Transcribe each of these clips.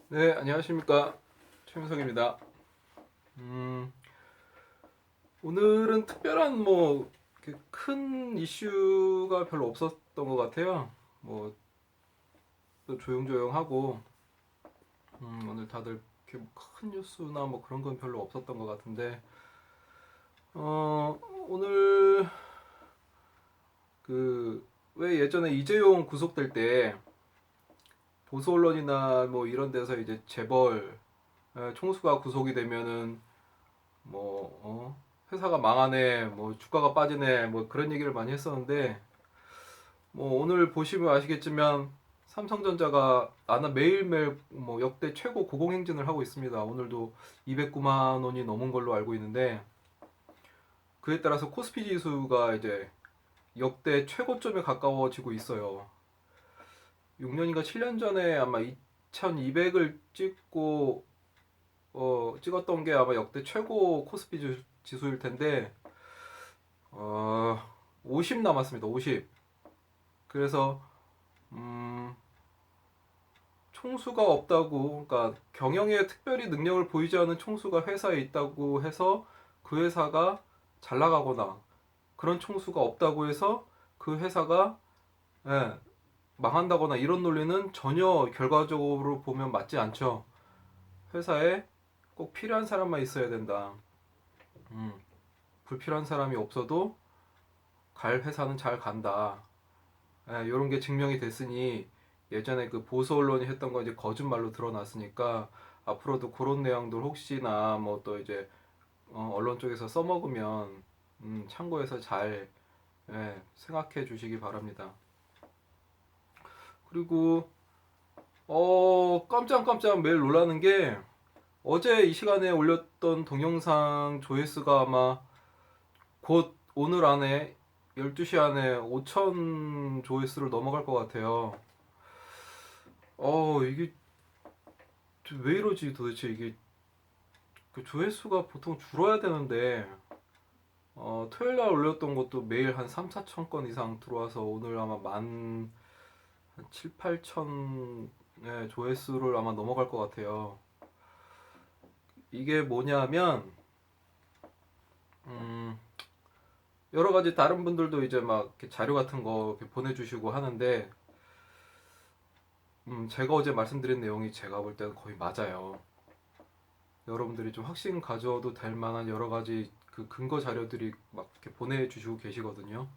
네, 안녕하십니까. 최윤석입니다. 음, 오늘은 특별한 큰 이슈가 별로 없었던 것 같아요. 뭐, 또 조용조용하고, 오늘 다들 이렇게 뭐큰 뉴스나 뭐 그런 건 별로 없었던 것 같은데, 오늘 왜 예전에 이재용 구속될 때, 보수 언론이나 뭐 이런 데서 이제 재벌, 총수가 구속이 되면은 회사가 망하네, 뭐 주가가 빠지네, 뭐 그런 얘기를 많이 했었는데, 뭐 오늘 보시면 아시겠지만 삼성전자가 매일매일 뭐 역대 최고 고공행진을 하고 있습니다. 오늘도 209만 원이 넘은 걸로 알고 있는데, 그에 따라서 코스피 지수가 이제 역대 최고점에 가까워지고 있어요. 6년인가 7년 전에 아마 2200을 찍었던 게 아마 역대 최고 코스피 지수일 텐데, 어, 50 남았습니다. 50. 그래서 음, 총수가 없다고, 그러니까 경영에 특별히 능력을 보이지 않은 총수가 회사에 있다고 해서 그 회사가 잘 나가거나, 그런 총수가 없다고 해서 그 회사가 예, 망한다거나, 이런 논리는 전혀 결과적으로 보면 맞지 않죠. 회사에 꼭 필요한 사람만 있어야 된다. 음, 불필요한 사람이 없어도 갈 회사는 잘 간다. 이런 게 증명이 됐으니, 예전에 그 보수 언론이 했던 거 이제 거짓말로 드러났으니까, 앞으로도 그런 내용들 혹시나 뭐 또 이제 언론 쪽에서 써먹으면 참고해서 잘 생각해 주시기 바랍니다. 그리고 깜짝깜짝 매일 놀라는 게, 어제 이 시간에 올렸던 동영상 조회수가 아마 곧 오늘 안에 12시 안에 5천 조회수를 넘어갈 것 같아요. 이게 왜 이러지 도대체. 이게 그 조회수가 보통 줄어야 되는데, 토요일 날 올렸던 것도 매일 한 3, 4천 건 이상 들어와서 오늘 아마 만 7, 8천 조회수를 아마 넘어갈 것 같아요. 이게 뭐냐면, 음, 여러 가지 다른 분들도 이제 막 이렇게 자료 같은 거 이렇게 보내주시고 하는데, 제가 어제 말씀드린 내용이 제가 볼 때는 거의 맞아요. 여러분들이 좀 확신 가져도 될 만한 여러 가지 그 근거 자료들이 막 이렇게 보내주시고 계시거든요.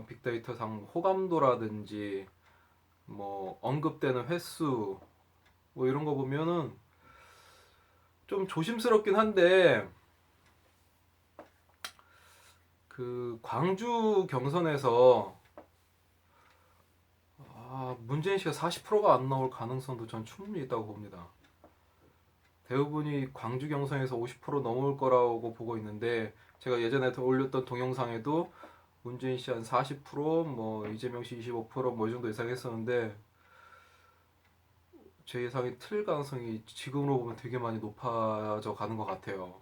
빅데이터상 호감도라든지 뭐 언급되는 횟수, 뭐 이런 거 보면은 좀 조심스럽긴 한데, 그 광주 경선에서 문재인 씨가 40%가 안 나올 가능성도 전 충분히 있다고 봅니다. 대부분이 광주 경선에서 50% 넘을 거라고 보고 있는데, 제가 예전에 올렸던 동영상에도 문재인 씨 한 40%, 뭐 이재명 씨 25%뭐 이 정도 예상했었는데, 제 예상이 틀릴 가능성이 지금으로 보면 되게 많이 높아져 가는 것 같아요.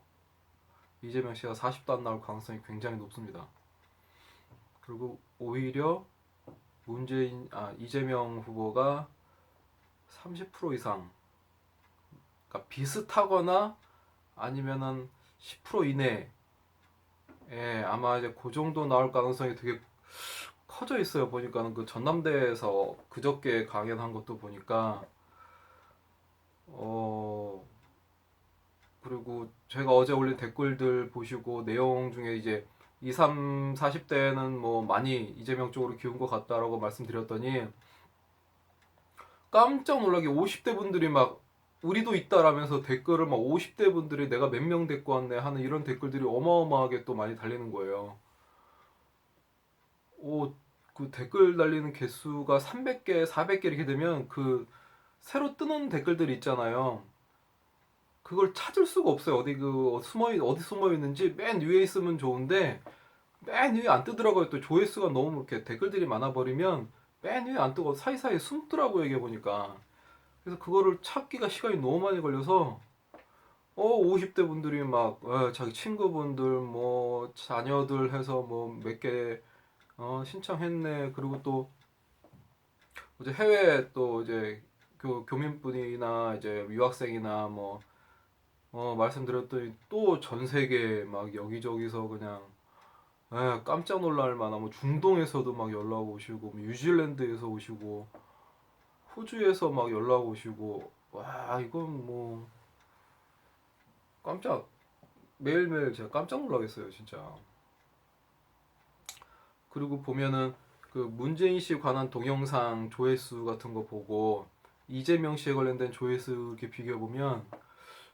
이재명 씨가 40도 안 나올 가능성이 굉장히 높습니다. 그리고 오히려 이재명 후보가 30% 이상, 그러니까 비슷하거나 아니면은 10% 이내, 아마 이제 그 정도 나올 가능성이 되게 커져 있어요. 보니까는 그 전남대에서 그저께 강연한 것도 보니까, 어 그리고 제가 어제 올린 댓글들 보시고 내용 중에 이제 20, 40대는 뭐 많이 이재명 쪽으로 기운 것 같다라고 말씀드렸더니, 깜짝 놀라게 50대 분들이 막 우리도 있다라면서 댓글을 막 50대 분들이 내가 몇 명 데리고 왔네 하는 이런 댓글들이 어마어마하게 또 많이 달리는 거예요. 오, 그 댓글 달리는 개수가 300개, 400개 이렇게 되면 그 새로 뜨는 댓글들이 있잖아요. 그걸 찾을 수가 없어요. 어디 숨어 있는지. 맨 위에 있으면 좋은데 맨 위에 안 뜨더라고요. 또 조회수가 너무 이렇게 댓글들이 많아 버리면 맨 위에 안 뜨고 사이사이에 숨더라고요, 이게 보니까. 그래서 그거를 찾기가 시간이 너무 많이 걸려서 50대 분들이 막 자기 친구분들 뭐 자녀들 해서 뭐 몇 개 신청했네. 그리고 또 이제 해외 또 이제 교민분이나 이제 유학생이나 뭐 말씀드렸더니 또 전 세계 막 여기저기서 그냥 깜짝 놀랄 만한 뭐 중동에서도 막 연락 오시고 뭐 뉴질랜드에서 오시고 호주에서 막 연락 오시고 와 이건 뭐 깜짝 매일매일 제가 깜짝 놀라겠어요 진짜. 그리고 보면은 그 문재인 씨 관한 동영상 조회수 같은 거 보고 이재명 씨에 관련된 조회수 이렇게 비교해 보면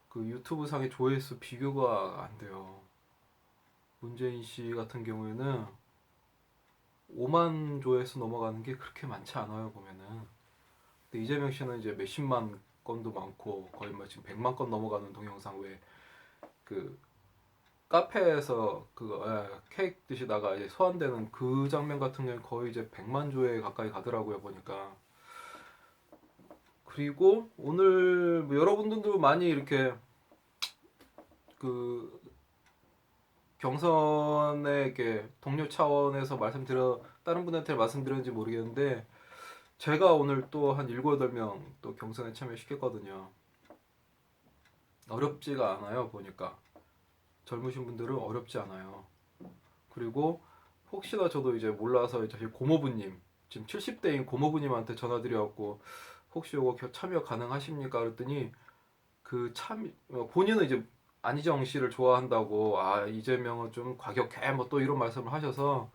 그 유튜브 상의 조회수 비교가 안 돼요. 문재인 씨 같은 경우에는 5만 조회수 넘어가는 게 그렇게 많지 않아요 보면은. 근데 이재명 씨는 이제 몇십만 건도 많고 거의 뭐 지금 100만 건 넘어가는 동영상 외 그 카페에서 그 케이크 드시다가 이제 소환되는 그 장면 같은 경우는 거의 이제 100만 조에 가까이 가더라고요 보니까. 그리고 오늘 뭐 여러분들도 많이 이렇게 그 경선에 이렇게 동료 차원에서 말씀드려 다른 분한테 말씀드렸는지 모르겠는데 제가 오늘 또 한 7, 8명 또 경선에 참여시켰거든요. 어렵지가 않아요 보니까. 젊으신 분들은 어렵지 않아요. 그리고 혹시나 저도 이제 몰라서 이제 고모부님 지금 70대인 고모부님한테 전화드려갖고 혹시 요거 참여 가능하십니까? 그랬더니 그 참 본인은 이제 안희정 씨를 좋아한다고 아 이재명은 좀 과격해 뭐 또 이런 말씀을 하셔서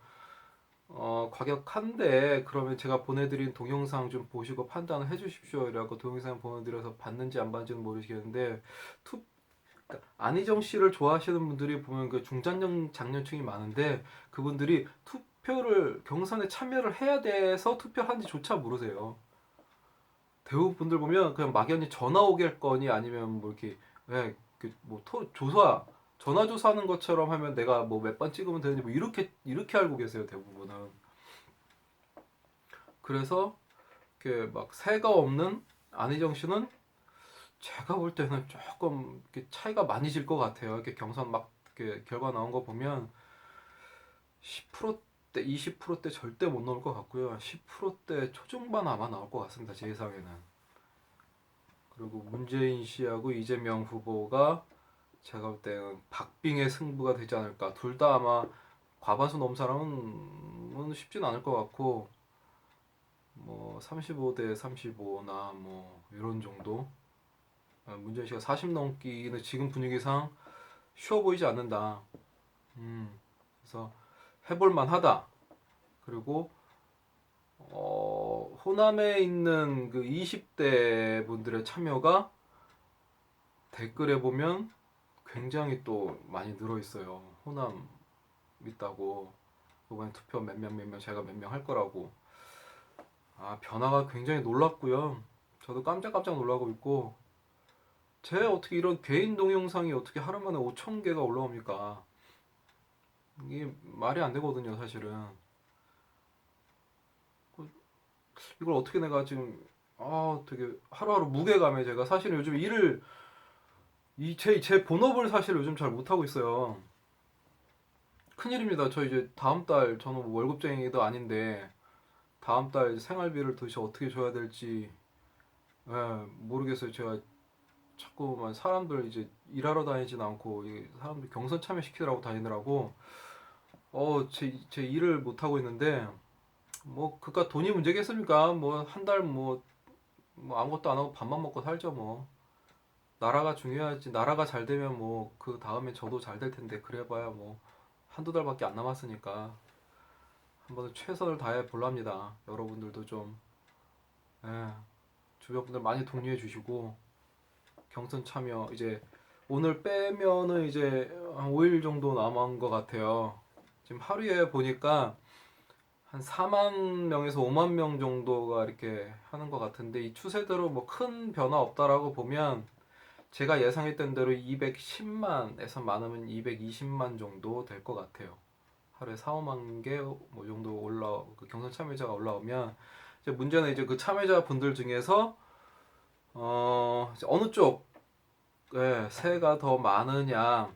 과격한데 그러면 제가 보내드린 동영상 좀 보시고 판단을 해주십시오 이래갖고 동영상 보내드려서 봤는지 안 봤는지는 모르겠는데 그러니까 안희정 씨를 좋아하시는 분들이 보면 그 중장년 장년층이 많은데 그분들이 투표를 경선에 참여를 해야 돼서 투표하는지조차 모르세요. 대부분 분들 보면 그냥 막연히 전화 오겠거니 아니면 뭐 이렇게 뭐 조사 전화 조사하는 것처럼 하면 내가 뭐 몇 번 찍으면 되는지 뭐 이렇게 알고 계세요 대부분은. 그래서 이렇게 막 새가 없는 안희정 씨는 제가 볼 때는 조금 이렇게 차이가 많이 질 것 같아요. 이렇게 경선 막 이렇게 결과 나온 거 보면 10%대, 20%대 절대 못 나올 것 같고요. 10%대 초중반 아마 나올 것 같습니다. 제 예상에는. 그리고 문재인 씨하고 이재명 후보가 제가 볼 때는 박빙의 승부가 되지 않을까. 둘 다 아마 과반수 넘은 사람은 쉽진 않을 것 같고 뭐 35대 35나 뭐 이런 정도. 문재인 씨가 40 넘기는 지금 분위기상 쉬워 보이지 않는다. 그래서 해볼만 하다. 그리고 호남에 있는 그 20대 분들의 참여가 댓글에 보면 굉장히 또 많이 늘어 있어요. 호남 있다고 이번에 투표 몇 명 제가 몇 명 할 거라고. 변화가 굉장히 놀랍고요. 저도 깜짝깜짝 놀라고 있고 제 어떻게 이런 개인 동영상이 어떻게 하루 만에 5천 개가 올라옵니까? 이게 말이 안 되거든요, 사실은. 이걸 어떻게 내가 지금 되게 하루하루 무게감에 제가 사실 요즘 일을 제 본업을 사실 요즘 잘 못하고 있어요. 큰일입니다. 저 이제 다음 달 저는 뭐 월급쟁이도 아닌데 다음 달 생활비를 도대체 어떻게 줘야 될지 모르겠어요. 제가 자꾸만 사람들 이제 일하러 다니진 않고 이 사람들 경선 참여시키라고 다니느라고 제 일을 못 하고 있는데 뭐 그깟 돈이 문제겠습니까? 뭐 한 달 뭐 아무것도 안 하고 밥만 먹고 살죠 뭐. 나라가 중요하지. 나라가 잘 되면 뭐 그 다음에 저도 잘 될 텐데 그래봐야 뭐 한두 달밖에 안 남았으니까 한번 최선을 다해 볼랍니다. 여러분들도 좀 예, 주변 분들 많이 독려해 주시고 경선 참여 이제 오늘 빼면은 이제 한 5일 정도 남은 것 같아요. 지금 하루에 보니까 한 4만 명에서 5만 명 정도가 이렇게 하는 것 같은데 이 추세대로 뭐 큰 변화 없다라고 보면 제가 예상했던 대로 210만에서 많으면 220만 정도 될 것 같아요. 하루에 4, 5만 개 뭐 정도 그 경선 참여자가 올라오면 이제 문제는 이제 그 참여자 분들 중에서 이제 어느 쪽에 세가 더 많으냐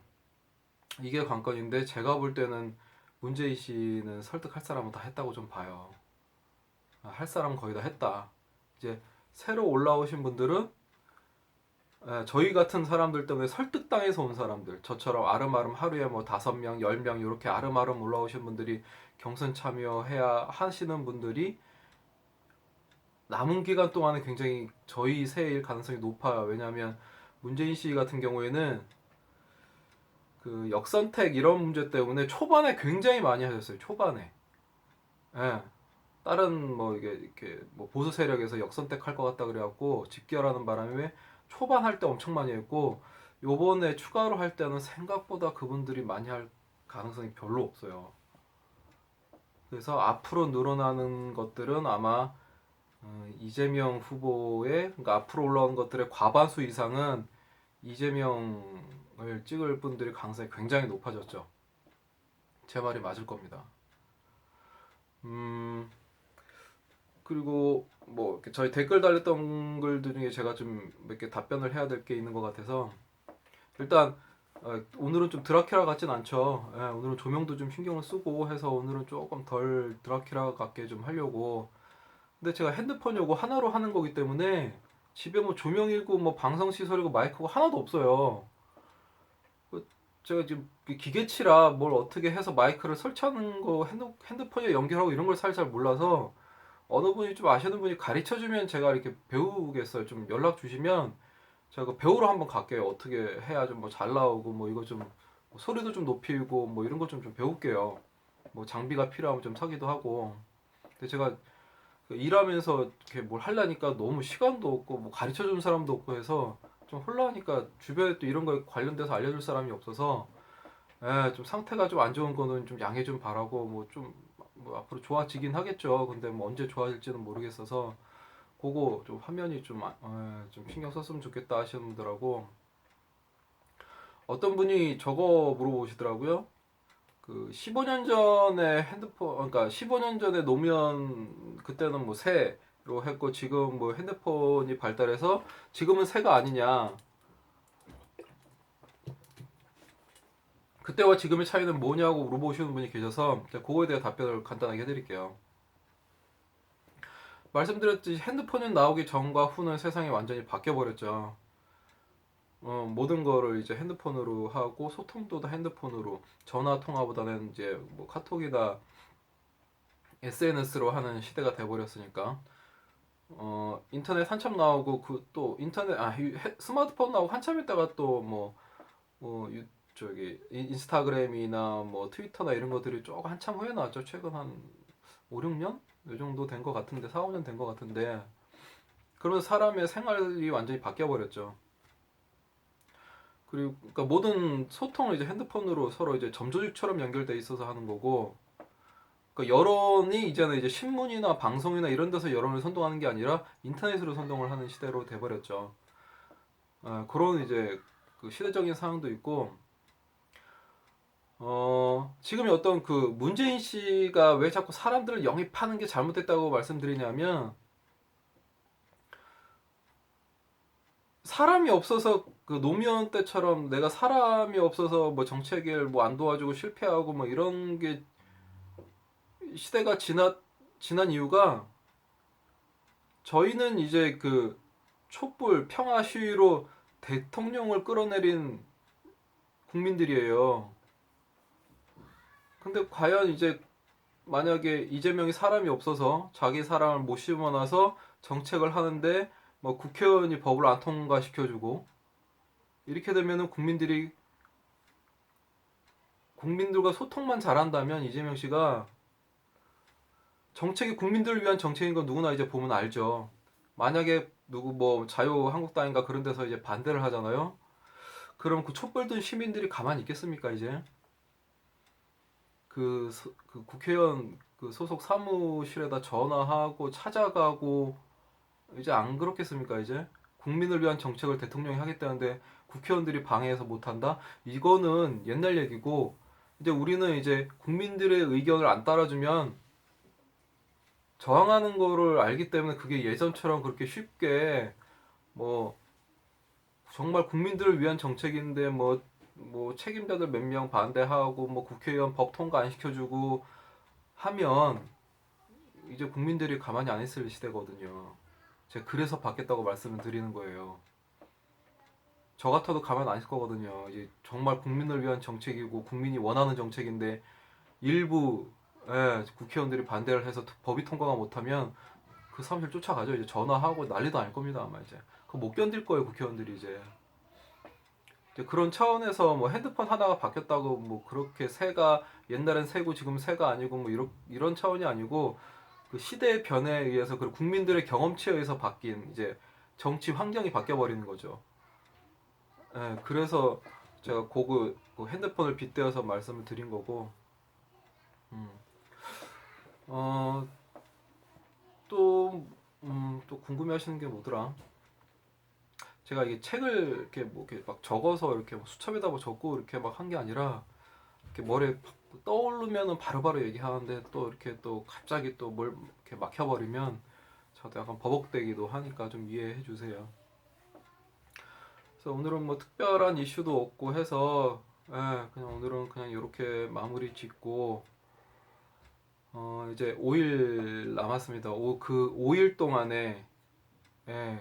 이게 관건인데 제가 볼 때는 문재인 씨는 설득할 사람은 다 했다고 좀 봐요. 할 사람은 거의 다 했다. 이제 새로 올라오신 분들은 저희 같은 사람들 때문에 설득당해서 온 사람들, 저처럼 아름아름 하루에 뭐 5명, 10명 이렇게 아름아름 올라오신 분들이 경선 참여해야 하시는 분들이 남은 기간 동안에 굉장히 저희 세일 가능성이 높아요. 왜냐하면 문재인 씨 같은 경우에는 그 역선택 이런 문제 때문에 초반에 굉장히 많이 하셨어요. 초반에. 예. 다른 뭐 이게 이렇게 뭐 보수 세력에서 역선택 할 것 같다 그래갖고 집결하는 바람에 초반 할 때 엄청 많이 했고 요번에 추가로 할 때는 생각보다 그분들이 많이 할 가능성이 별로 없어요. 그래서 앞으로 늘어나는 것들은 아마 이재명 후보의 그러니까 앞으로 올라온 것들의 과반수 이상은 이재명을 찍을 분들이 가능성이 굉장히 높아졌죠. 제 말이 맞을 겁니다. 그리고 뭐 이렇게 저희 댓글 달렸던 글들 중에 제가 좀 몇 개 답변을 해야 될 게 있는 것 같아서 일단 오늘은 좀 드라큘라 같진 않죠. 오늘은 조명도 좀 신경을 쓰고 해서 오늘은 조금 덜 드라큘라 같게 좀 하려고. 근데 제가 핸드폰 요거 하나로 하는 거기 때문에 집에 뭐 조명이고 뭐 방송 시설이고 마이크가 하나도 없어요. 제가 지금 기계치라 뭘 어떻게 해서 마이크를 설치하는 거 핸드폰에 연결하고 이런 걸 잘 몰라서 어느 분이 좀 아시는 분이 가르쳐 주면 제가 이렇게 배우겠어요. 좀 연락 주시면 제가 그 배우러 한번 갈게요. 어떻게 해야 좀 뭐 잘 나오고 뭐 이거 좀 소리도 좀 높이고 뭐 이런 거 좀 배울게요. 뭐 장비가 필요하면 좀 사기도 하고. 근데 제가 그 일하면서 이렇게 뭘 하려니까 너무 시간도 없고 뭐 가르쳐 주는 사람도 없고 해서 좀 혼란하니까 주변에 또 이런 거에 관련돼서 알려줄 사람이 없어서 좀 상태가 좀 안 좋은 거는 좀 양해 좀 바라고 뭐 좀 뭐 앞으로 좋아지긴 하겠죠. 근데 뭐 언제 좋아질지는 모르겠어서 그거 좀 화면이 좀 신경 썼으면 좋겠다 하시는 분들하고 어떤 분이 저거 물어보시더라고요. 그 15년 전에 핸드폰 그러니까 15년 전에 노무현 그때는 뭐 새로 했고 지금 뭐 핸드폰이 발달해서 지금은 새가 아니냐. 그때와 지금의 차이는 뭐냐고 물어보시는 분이 계셔서 제가 그거에 대해 답변을 간단하게 해드릴게요. 말씀드렸듯이 핸드폰이 나오기 전과 후는 세상이 완전히 바뀌어 버렸죠. 모든 거를 이제 핸드폰으로 하고 소통도 다 핸드폰으로 전화 통화보다는 이제 뭐 카톡이나 SNS로 하는 시대가 돼 버렸으니까 인터넷 한참 나오고 그 또 인터넷 스마트폰 나오고 한참 있다가 또뭐 저기 인스타그램이나 뭐 트위터나 이런 것들이 조금 한참 후에 나왔죠. 최근 한 5, 6년? 이 정도 된 것 같은데 4, 5년 된 것 같은데 그러면서 사람의 생활이 완전히 바뀌어 버렸죠. 그리고 그러니까 모든 소통을 이제 핸드폰으로 서로 이제 점조직처럼 연결돼 있어서 하는 거고 그러니까 여론이 이제는 이제 신문이나 방송이나 이런 데서 여론을 선동하는 게 아니라 인터넷으로 선동을 하는 시대로 돼버렸죠. 그런 이제 그 시대적인 상황도 있고 지금의 어떤 그 문재인 씨가 왜 자꾸 사람들을 영입하는 게 잘못됐다고 말씀드리냐면 사람이 없어서 그 노무현 때처럼 내가 사람이 없어서 뭐 정책을 뭐 안 도와주고 실패하고 뭐 이런 게 시대가 지난 이유가 저희는 이제 그 촛불 평화 시위로 대통령을 끌어내린 국민들이에요. 근데 과연 이제 만약에 이재명이 사람이 없어서 자기 사람을 못 심어놔서 정책을 하는데 뭐 국회의원이 법을 안 통과시켜주고 이렇게 되면은 국민들과 소통만 잘한다면 이재명 씨가 정책이 국민들을 위한 정책인 건 누구나 이제 보면 알죠. 만약에 누구 뭐 자유한국당인가 그런 데서 이제 반대를 하잖아요. 그럼 그 촛불 든 시민들이 가만히 있겠습니까 이제? 그 국회의원 그 소속 사무실에다 전화하고 찾아가고 이제 안 그렇겠습니까 이제? 국민을 위한 정책을 대통령이 하겠다는데 국회의원들이 방해해서 못한다? 이거는 옛날 얘기고 이제 우리는 이제 국민들의 의견을 안 따라주면 저항하는 거를 알기 때문에 그게 예전처럼 그렇게 쉽게 뭐 정말 국민들을 위한 정책인데 뭐 책임자들 몇 명 반대하고 뭐 국회의원 법 통과 안 시켜주고 하면 이제 국민들이 가만히 안 있을 시대거든요. 제가 그래서 받겠다고 말씀을 드리는 거예요. 저 같아도 가만 안 있을 거거든요. 이제 정말 국민을 위한 정책이고 국민이 원하는 정책인데 일부 국회의원들이 반대를 해서 법이 통과가 못하면 그 사무실 쫓아가죠. 이제 전화하고 난리도 아닐 겁니다. 아마 이제 그거 못 견딜 거예요. 국회의원들이 이제 그런 차원에서 뭐 핸드폰 하나가 바뀌었다고 뭐 그렇게 새가 옛날엔 새고 지금 새가 아니고 뭐 이런 차원이 아니고 그 시대의 변화에 의해서 그리고 국민들의 경험치에 의해서 바뀐 이제 정치 환경이 바뀌어 버리는 거죠. 그래서 제가 그 핸드폰을 빗대어서 말씀을 드린 거고, 음, 어, 또, 또 궁금해하시는 게 뭐더라? 제가 이게 책을 이렇게 뭐 이렇게 막 적어서 이렇게 뭐 수첩에다 뭐 적고 이렇게 막 한 게 아니라 이렇게 머리에 떠오르면은 바로바로 얘기하는데 또 이렇게 또 갑자기 또 뭘 이렇게 막혀버리면 저도 약간 버벅대기도 하니까 좀 이해해 주세요. 그래서 오늘은 뭐 특별한 이슈도 없고 해서 그냥 오늘은 그냥 이렇게 마무리 짓고 이제 5일 남았습니다. 그 5일 동안에 예,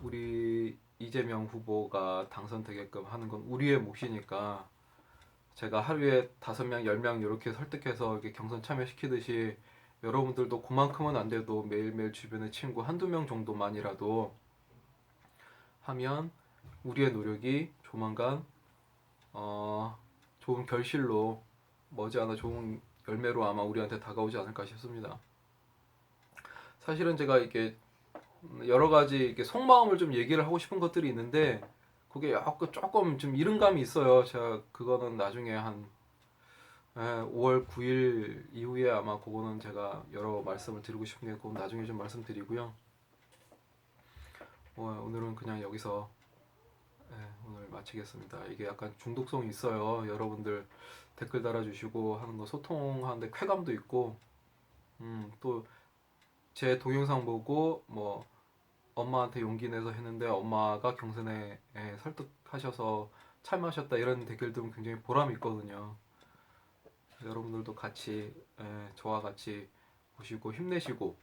우리 이재명 후보가 당선되게끔 하는 건 우리의 몫이니까 제가 하루에 5명, 10명 이렇게 설득해서 이렇게 경선 참여시키듯이 여러분들도 그만큼은 안 돼도 매일매일 주변에 친구 한두 명 정도만이라도 하면 우리의 노력이 조만간 좋은 결실로 머지않아 좋은 열매로 아마 우리한테 다가오지 않을까 싶습니다. 사실은 제가 이렇게 여러 가지 이렇게 속마음을 좀 얘기를 하고 싶은 것들이 있는데 그게 약간 조금 좀 이른감이 있어요. 제가 그거는 나중에 한 5월 9일 이후에 아마 그거는 제가 여러 말씀을 드리고 싶은 게 그건 나중에 좀 말씀드리고요. 오늘은 그냥 여기서 오늘 마치겠습니다. 이게 약간 중독성이 있어요. 여러분들 댓글 달아주시고 하는 거 소통하는데 쾌감도 있고 또 제 동영상 보고 뭐 엄마한테 용기 내서 했는데 엄마가 경선에 설득하셔서 참여하셨다 이런 댓글들은 굉장히 보람이 있거든요. 여러분들도 같이 저와 같이 보시고 힘내시고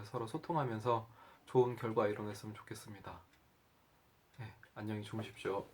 서로 소통하면서 좋은 결과 이뤄냈으면 좋겠습니다. 안녕히 주무십시오.